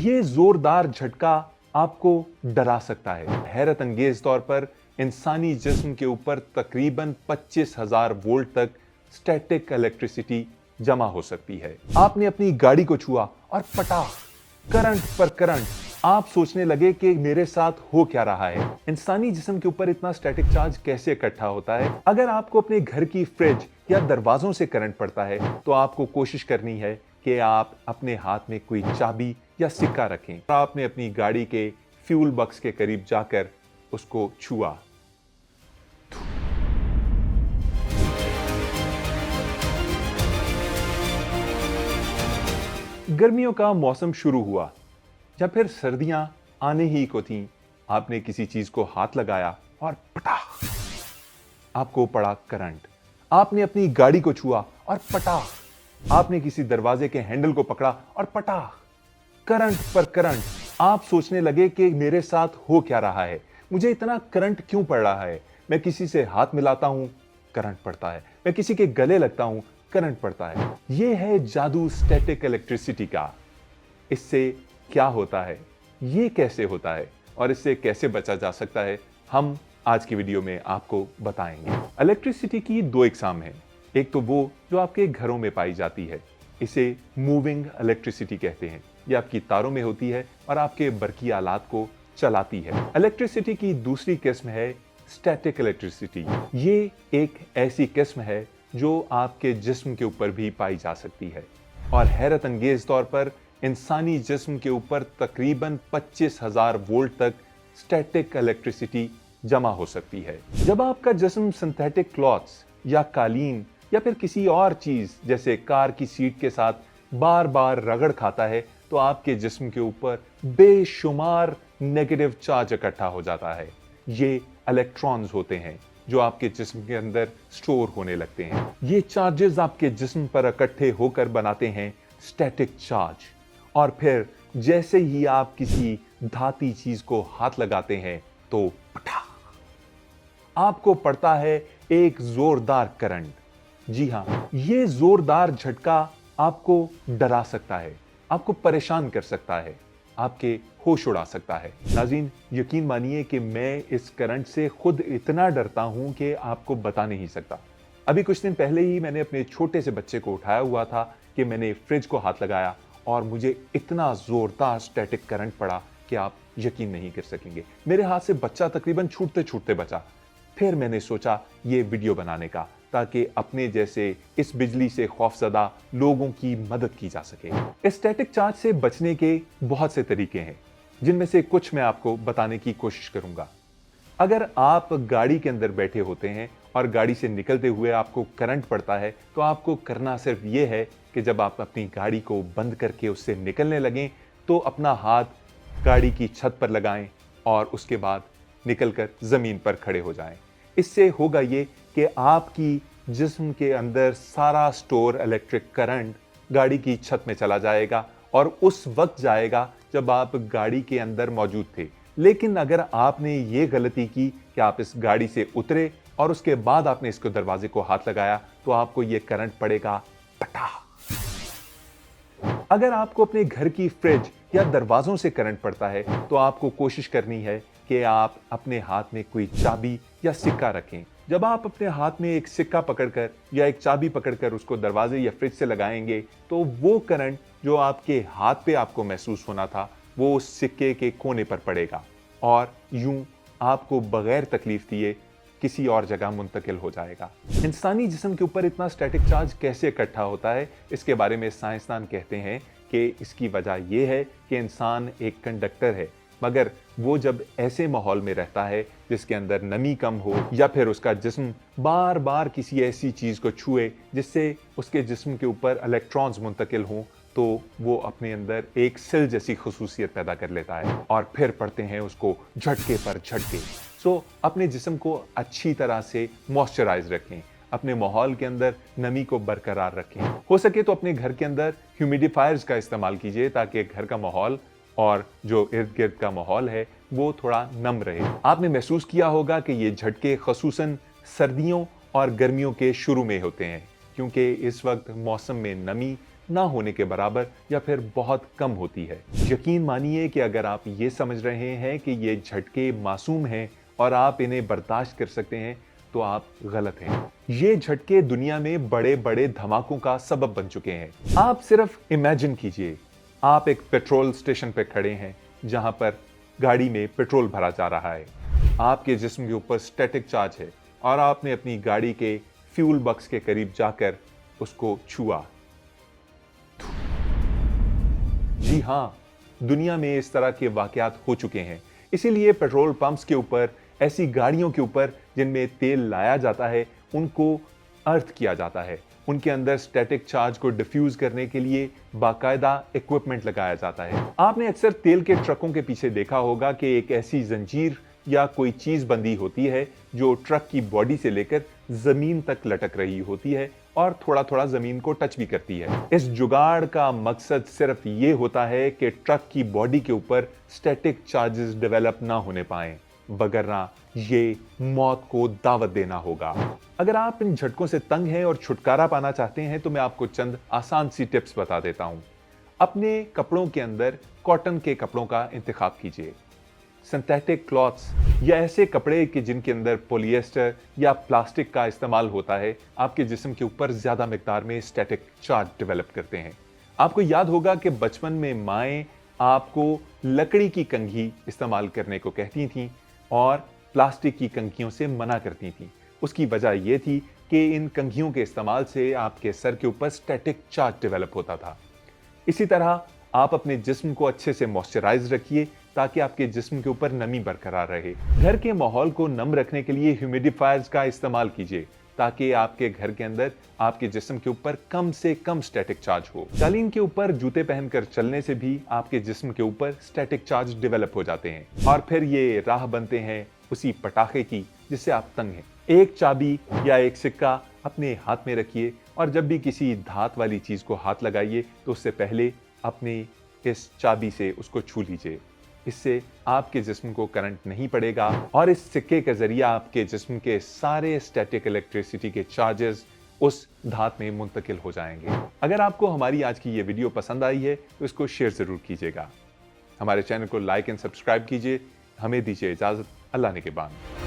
ये जोरदार झटका आपको डरा सकता है। हैरत अंगेज तौर पर इंसानी जिस्म के ऊपर तकरीबन 25,000 वोल्ट तक स्टैटिक इलेक्ट्रिसिटी जमा हो सकती है। आपने अपनी गाड़ी को छुआ और पटाख, करंट पर करंट। आप सोचने लगे कि मेरे साथ हो क्या रहा है। इंसानी जिस्म के ऊपर इतना स्टैटिक चार्ज कैसे इकट्ठा होता है? अगर आपको अपने घर की फ्रिज या दरवाजों से करंट पड़ता है तो आपको कोशिश करनी है कि आप अपने हाथ में कोई चाबी या सिक्का रखें। आपने अपनी गाड़ी के फ्यूल बॉक्स के करीब जाकर उसको छुआ। गर्मियों का मौसम शुरू हुआ या फिर सर्दियां आने ही को थीं, आपने किसी चीज को हाथ लगाया और पटाख, आपको पड़ा करंट। आपने अपनी गाड़ी को छुआ और पटाख, आपने किसी दरवाजे के हैंडल को पकड़ा और पटाख, करंट पर करंट। आप सोचने लगे कि मेरे साथ हो क्या रहा है, मुझे इतना करंट क्यों पड़ रहा है। मैं किसी से हाथ मिलाता हूं, करंट पड़ता है। मैं किसी के गले लगता हूं, करंट पड़ता है। यह है जादू स्टैटिक इलेक्ट्रिसिटी का। इससे क्या होता है, ये कैसे होता है और इससे कैसे बचा जा सकता है, हम आज की वीडियो में आपको बताएंगे। इलेक्ट्रिसिटी की दो इकसाम है। एक तो वो जो आपके घरों में पाई जाती है, इसे मूविंग इलेक्ट्रिसिटी कहते हैं। ये आपकी तारों में होती है और आपके बरकी आलात को चलाती है। इलेक्ट्रिसिटी की दूसरी किस्म है स्टैटिक इलेक्ट्रिसिटी। ये एक ऐसी किस्म है जो आपके जिस्म के ऊपर भी पाई जा सकती है और हैरत अंगेज तौर पर इंसानी जिस्म के ऊपर तकरीबन 25,000 वोल्ट तक स्टैटिक इलेक्ट्रिसिटी जमा हो सकती है। जब आपका जिस्म सिंथेटिक क्लॉथ्स या कालीन या फिर किसी और चीज जैसे कार की सीट के साथ बार बार रगड़ खाता है तो आपके जिस्म के ऊपर बेशुमार नेगेटिव चार्ज इकट्ठा हो जाता है। ये इलेक्ट्रॉन्स होते हैं जो आपके जिस्म के अंदर स्टोर होने लगते हैं। ये चार्जेस आपके जिस्म पर इकट्ठे होकर बनाते हैं स्टैटिक चार्ज और फिर जैसे ही आप किसी धाती चीज को हाथ लगाते हैं तो पटा, आपको पड़ता है एक जोरदार करंट। जी हां, यह जोरदार झटका आपको डरा सकता है, आपको परेशान कर सकता है, आपके होश उड़ा सकता है। नाज़रीन, यकीन मानिए कि मैं इस करंट से खुद इतना डरता हूं कि आपको बता नहीं सकता। अभी कुछ दिन पहले ही मैंने अपने छोटे से बच्चे को उठाया हुआ था कि मैंने फ्रिज को हाथ लगाया और मुझे इतना जोरदार स्टैटिक करंट पड़ा कि आप यकीन नहीं कर सकेंगे। मेरे हाथ से बच्चा तकरीबन छूटते छूटते बचा। फिर मैंने सोचा ये वीडियो बनाने का, ताकि अपने जैसे इस बिजली से खौफजदा लोगों की मदद की जा सके। स्टैटिक चार्ज से बचने के बहुत से तरीके हैं, जिनमें से कुछ मैं आपको बताने की कोशिश करूंगा। अगर आप गाड़ी के अंदर बैठे होते हैं और गाड़ी से निकलते हुए आपको करंट पड़ता है तो आपको करना सिर्फ ये है कि जब आप अपनी गाड़ी को बंद करके उससे निकलने लगें तो अपना हाथ गाड़ी की छत पर लगाएं और उसके बाद निकलकर जमीन पर खड़े हो जाएं। इससे होगा ये कि आपकी जिस्म के अंदर सारा स्टोर इलेक्ट्रिक करंट गाड़ी की छत में चला जाएगा और उस वक्त जाएगा जब आप गाड़ी के अंदर मौजूद थे। लेकिन अगर आपने ये गलती की कि आप इस गाड़ी से उतरे और उसके बाद आपने इसको दरवाजे को हाथ लगाया तो आपको ये करंट पड़ेगा पटा। अगर आपको अपने घर की फ्रिज या दरवाजों से करंट पड़ता है तो आपको कोशिश करनी है कि आप अपने हाथ में कोई चाबी या सिक्का रखें। जब आप अपने हाथ में एक सिक्का पकड़कर या एक चाबी पकड़कर उसको दरवाजे या फ्रिज से लगाएंगे तो वो करंट जो आपके हाथ पे आपको महसूस होना था वो उस सिक्के के कोने पर पड़ेगा और यूं आपको बगैर तकलीफ दिए किसी और जगह मुंतकिल हो जाएगा। इंसानी जिस्म के ऊपर इतना स्टैटिक चार्ज कैसे इकट्ठा होता है, इसके बारे में साइंसदान कहते हैं कि इसकी वजह यह है कि इंसान एक कंडक्टर है, मगर वो जब ऐसे माहौल में रहता है जिसके अंदर नमी कम हो या फिर उसका जिस्म बार बार किसी ऐसी चीज को छुए जिससे उसके जिस्म के ऊपर इलेक्ट्रॉन्स मुंतकिल हों तो वो अपने अंदर एक सेल जैसी खुसूसियत पैदा कर लेता है और फिर पड़ते हैं उसको झटके पर झटके। सो अपने जिस्म को अच्छी तरह से मॉइस्चराइज रखें, अपने माहौल के अंदर नमी को बरकरार रखें। हो सके तो अपने घर के अंदर ह्यूमिडिफायर्स का इस्तेमाल कीजिए ताकि घर का माहौल और जो इर्द गिर्द का माहौल है वो थोड़ा नम रहे। आपने महसूस किया होगा कि ये झटके खसूसन सर्दियों और गर्मियों के शुरू में होते हैं क्योंकि इस वक्त मौसम में नमी ना होने के बराबर या फिर बहुत कम होती है। यकीन मानिए कि अगर आप ये समझ रहे हैं कि ये झटके मासूम हैं और आप इन्हें बर्दाश्त कर सकते हैं, तो आप गलत हैं। ये झटके दुनिया में बड़े बड़े धमाकों का सबब बन चुके हैं। आप सिर्फ इमेजिन कीजिए, आप एक पेट्रोल स्टेशन पे खड़े हैं जहां पर गाड़ी में पेट्रोल भरा जा रहा है। आपके जिस्म के ऊपर स्टैटिक चार्ज है और आपने अपनी गाड़ी के फ्यूल बक्स के करीब जाकर उसको छुआ। जी हां, दुनिया में इस तरह के वाकयात हो चुके हैं। इसीलिए पेट्रोल पंप्स के ऊपर, ऐसी गाड़ियों के ऊपर जिनमें तेल लाया जाता है, उनको अर्थ किया जाता है। उनके अंदर स्टैटिक चार्ज को डिफ्यूज करने के लिए बाकायदा इक्विपमेंट लगाया जाता है। आपने अक्सर तेल के ट्रकों के पीछे देखा होगा कि एक ऐसी जंजीर या कोई चीज बंधी होती है जो ट्रक की बॉडी से लेकर जमीन तक लटक रही होती है और थोड़ा थोड़ा जमीन को टच भी करती है। इस जुगाड़ का मकसद सिर्फ ये होता है कि ट्रक की बॉडी के ऊपर स्टैटिक चार्जेस डेवलप ना होने पाए, वगरना ये मौत को दावत देना होगा। अगर आप इन झटकों से तंग हैं और छुटकारा पाना चाहते हैं तो मैं आपको चंद आसान सी टिप्स बता देता हूं। अपने कपड़ों के अंदर कॉटन के कपड़ों का इंतखाब कीजिए। सिंथेटिक क्लॉथ्स या ऐसे कपड़े कि जिनके अंदर पॉलिएस्टर या प्लास्टिक का इस्तेमाल होता है, आपके जिस्म के ऊपर ज्यादा मिकदार में स्टैटिक चार्ज डेवलप करते हैं। आपको याद होगा कि बचपन में माएं आपको लकड़ी की कंघी इस्तेमाल करने को कहती थीं और प्लास्टिक की कंघियों से मना करती थीं। उसकी वजह यह थी कि इन कंघियों के इस्तेमाल से आपके सर के ऊपर स्टैटिक चार्ज डेवलप होता था। इसी तरह आप अपने जिस्म को अच्छे से मॉइस्चराइज रखिए ताकि आपके जिस्म के ऊपर नमी बरकरार रहे। घर के माहौल को नम रखने के लिए ह्यूमिडिफायर्स का इस्तेमाल कीजिए ताकि आपके घर के अंदर आपके जिस्म के ऊपर कम से कम स्टैटिक चार्ज हो। कालीन के ऊपर जूते पहनकर चलने से भी आपके जिस्म के ऊपर स्टैटिक चार्ज डेवलप हो जाते हैं और फिर ये राह बनते हैं उसी पटाखे की जिससे आप तंग हैं। एक चाबी या एक सिक्का अपने हाथ में रखिए और जब भी किसी धात वाली चीज को हाथ लगाइए तो उससे पहले अपने इस चाबी से उसको छू लीजिए। इससे आपके जिस्म को करंट नहीं पड़ेगा और इस सिक्के के जरिए आपके जिस्म के सारे स्टैटिक इलेक्ट्रिसिटी के चार्जेस उस धात में मुंतकिल हो जाएंगे। अगर आपको हमारी आज की ये वीडियो पसंद आई है तो इसको शेयर जरूर कीजिएगा। हमारे चैनल को लाइक एंड सब्सक्राइब कीजिए। हमें दीजिए इजाजत। अल्लाह ने के बाद।